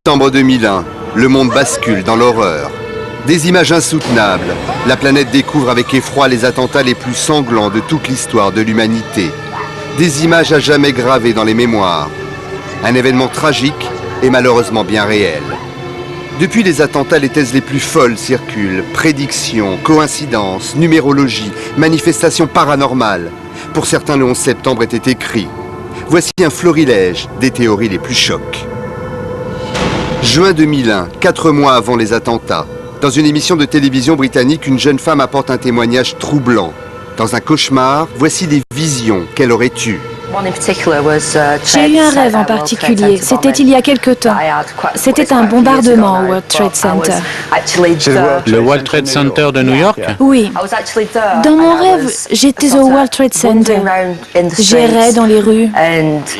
Septembre 2001, le monde bascule dans l'horreur. Des images insoutenables, la planète découvre avec effroi les attentats les plus sanglants de toute l'histoire de l'humanité. Des images à jamais gravées dans les mémoires. Un événement tragique et malheureusement bien réel. Depuis les attentats, les thèses les plus folles circulent. Prédictions, coïncidences, numérologie, manifestations paranormales. Pour certains, le 11 septembre était écrit. Voici un florilège des théories les plus chocs. Juin 2001, 4 mois avant les attentats. Dans une émission de télévision britannique, une jeune femme apporte un témoignage troublant. Dans un cauchemar, voici les visions qu'elle aurait eues. J'ai eu un rêve en particulier, c'était il y a quelque temps. C'était un bombardement au World Trade Center. Le World Trade Center de New York? Oui. Dans mon rêve, j'étais au World Trade Center. J'errais dans les rues.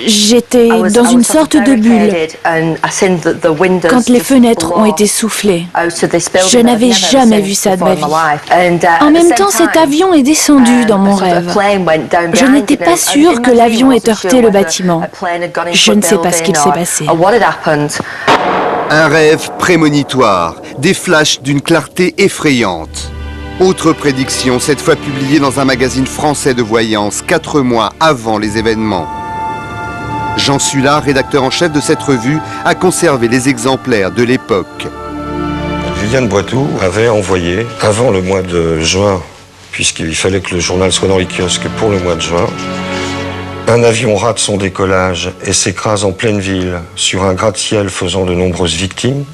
J'étais dans une sorte de bulle. Quand les fenêtres ont été soufflées, je n'avais jamais vu ça de ma vie. En même temps, cet avion est descendu dans mon rêve. Je n'étais pas sûre que l'avion ait heurté le bâtiment. Je ne sais pas ce qu'il s'est passé. Un rêve prémonitoire, des flashs d'une clarté effrayante. Autre prédiction, cette fois publiée dans un magazine français de voyance, 4 mois avant les événements. Jean Sullard, rédacteur en chef de cette revue, a conservé les exemplaires de l'époque. Viviane Boitou avait envoyé, avant le mois de juin, puisqu'il fallait que le journal soit dans les kiosques pour le mois de juin, un avion rate son décollage et s'écrase en pleine ville sur un gratte-ciel faisant de nombreuses victimes.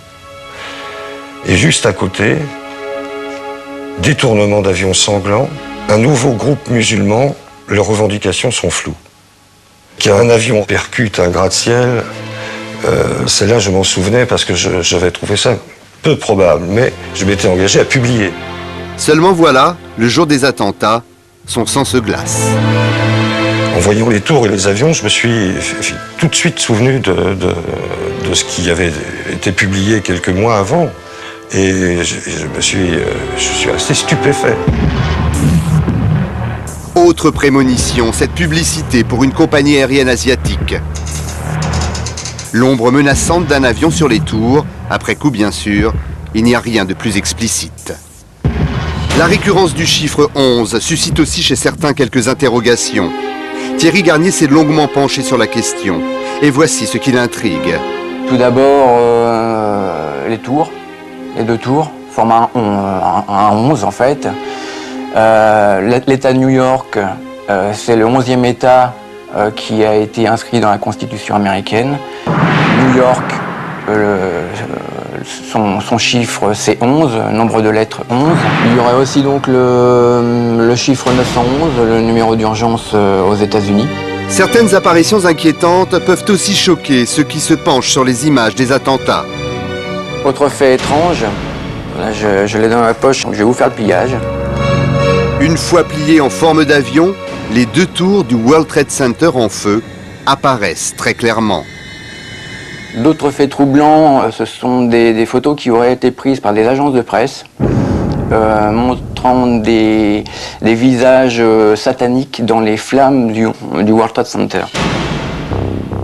Et juste à côté, détournement d'avions sanglants, un nouveau groupe musulman, leurs revendications sont floues. Qu'un avion percute un gratte-ciel, celle-là je m'en souvenais parce que j'avais trouvé ça peu probable, mais je m'étais engagé à publier. Seulement voilà, le jour des attentats, son sang se glace. En voyant les tours et les avions, je me suis tout de suite souvenu de ce qui avait été publié quelques mois avant. Et je suis resté stupéfait. Autre prémonition, cette publicité pour une compagnie aérienne asiatique. L'ombre menaçante d'un avion sur les tours. Après coup, bien sûr, il n'y a rien de plus explicite. La récurrence du chiffre 11 suscite aussi chez certains quelques interrogations. Thierry Garnier s'est longuement penché sur la question. Et voici ce qui l'intrigue. Tout d'abord, les tours. Les 2 tours forment un 11 en fait. L'État de New York, c'est le 11e État qui a été inscrit dans la Constitution américaine. New York, son chiffre c'est 11, nombre de lettres 11. Il y aurait aussi donc le chiffre 911, le numéro d'urgence aux États-Unis. Certaines apparitions inquiétantes peuvent aussi choquer ceux qui se penchent sur les images des attentats. Autre fait étrange, là je l'ai dans ma poche, donc je vais vous faire le pliage. Une fois pliés en forme d'avion, les 2 tours du World Trade Center en feu apparaissent très clairement. D'autres faits troublants, ce sont des photos qui auraient été prises par des agences de presse montrant des visages sataniques dans les flammes du World Trade Center.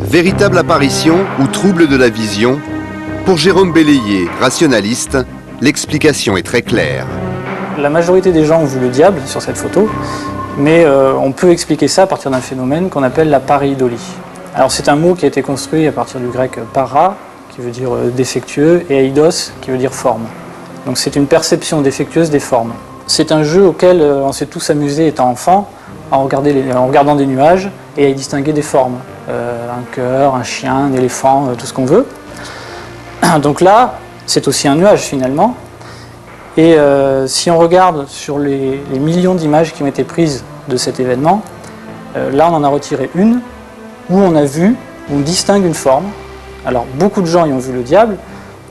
Véritable apparition ou trouble de la vision? Pour Jérôme Bélayer, rationaliste, l'explication est très claire. La majorité des gens ont vu le diable sur cette photo, mais on peut expliquer ça à partir d'un phénomène qu'on appelle la pareidolie. Alors c'est un mot qui a été construit à partir du grec para, qui veut dire défectueux, et eidos, qui veut dire forme. Donc c'est une perception défectueuse des formes. C'est un jeu auquel on s'est tous amusés étant enfants, en regardant des nuages et à y distinguer des formes. Un cœur, un chien, un éléphant, tout ce qu'on veut. Donc là, c'est aussi un nuage finalement. Et si on regarde sur les millions d'images qui ont été prises de cet événement, là on en a retiré une où on a vu, où on distingue une forme. Alors beaucoup de gens y ont vu le diable,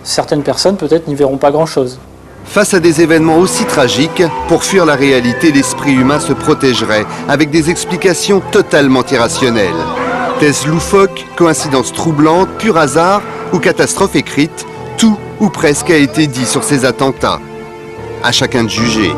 certaines personnes peut-être n'y verront pas grand-chose. Face à des événements aussi tragiques, pour fuir la réalité, l'esprit humain se protégerait avec des explications totalement irrationnelles. Thèse loufoque, coïncidence troublante, pur hasard ou catastrophe écrite, tout ou presque a été dit sur ces attentats. À chacun de juger.